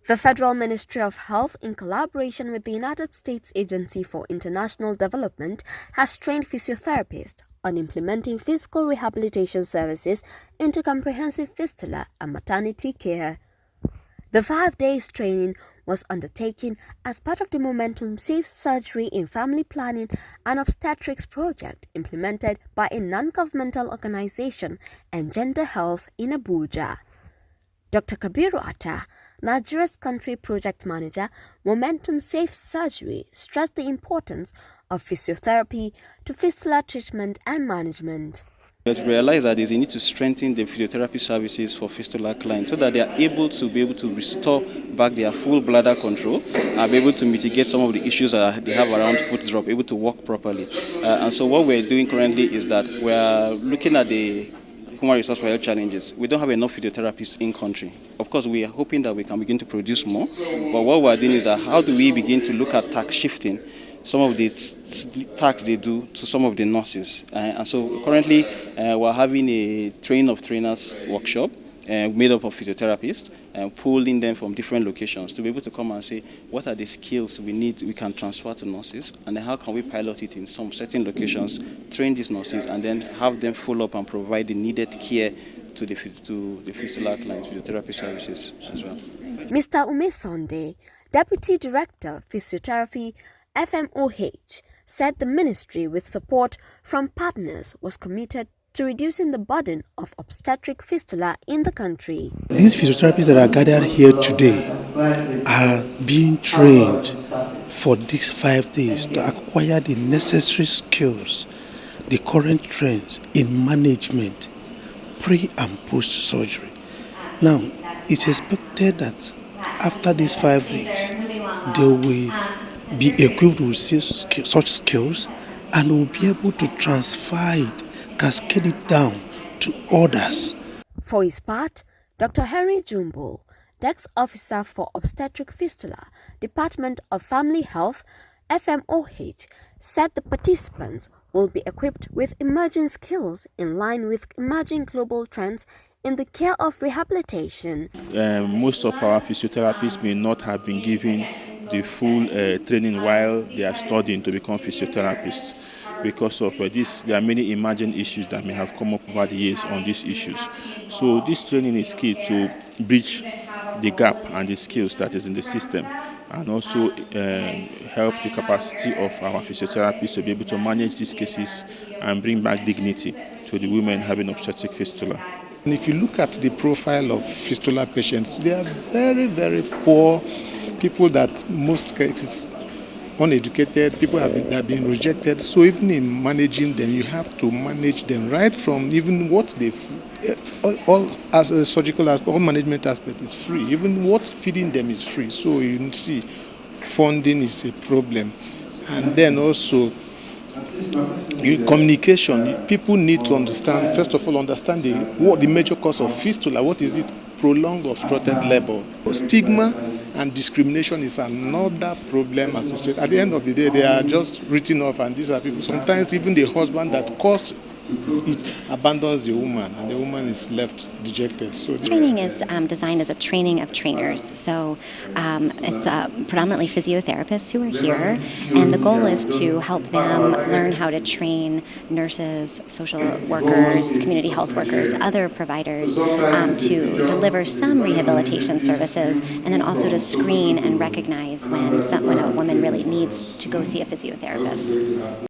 The Federal Ministry of Health, in collaboration with the United States Agency for International Development, has trained physiotherapists on implementing physical rehabilitation services into comprehensive fistula and maternity care. The 5-day training was undertaken as part of the Momentum Safe Surgery in Family Planning and Obstetrics project implemented by a non-governmental organization and Gender Health in Abuja. Dr. Kabiru Atta, Nigeria's country project manager, Momentum Safe Surgery, stressed the importance of physiotherapy to fistula treatment and management. We realize that there's a need to strengthen the physiotherapy services for fistula clients so that they are able to restore back their full bladder control and be able to mitigate some of the issues that they have around foot drop, able to walk properly. And so what we're doing currently is that we're looking at the human resource for health challenges. We don't have enough physiotherapists in country. Of course, we are hoping that we can begin to produce more. But what we're doing is that how do we begin to look at tax shifting some of the tasks they do to some of the nurses. And so currently we're having a train of trainers workshop made up of physiotherapists, pulling them from different locations to be able to come and say what are the skills we can transfer to nurses, and then how can we pilot it in some certain locations, train these nurses, and then have them follow up and provide the needed care to the fistula clients, physiotherapy services as well. Mr. Ume Sunday, Deputy Director, Physiotherapy, FMoH, said the ministry, with support from partners, was committed to reducing the burden of obstetric fistula in the country. These physiotherapists that are gathered here today are being trained for these 5 days to acquire the necessary skills, the current trends in management, pre and post surgery. Now, it's expected that after these 5 days, they will be equipped with such skills and will be able to transfer it, cascade it down to others. For his part, Dr. Henry Jumbo, Desk Officer for Obstetric Fistula, Department of Family Health, FMoH, said the participants will be equipped with emerging skills in line with emerging global trends in the care of rehabilitation. Most of our physiotherapists may not have been given the full training while they are studying to become physiotherapists. Because of this, there are many emerging issues that may have come up over the years on these issues. So this training is key to bridge the gap and the skills that is in the system, and also help the capacity of our physiotherapists to be able to manage these cases and bring back dignity to the women having obstetric fistula. And if you look at the profile of fistula patients, they are very, very poor people, that most cases uneducated, people that have been rejected. So even in managing them, you have to manage them right from even what they, all as a surgical aspect, all management aspect is free. Even what feeding them is free. So you see, funding is a problem. And then also, communication. People need to understand, first of all, understand what the major cause of fistula. What is it? Prolonged obstructed labor. Stigma and discrimination is another problem associated. At the end of the day, they are just written off, and these are people. Sometimes even the husband that caused it abandons the woman, and the woman is left dejected. So training is designed as a training of trainers. So it's predominantly physiotherapists who are here, and the goal is to help them learn how to train nurses, social workers, community health workers, other providers to deliver some rehabilitation services, and then also to screen and recognize when a woman really needs to go see a physiotherapist.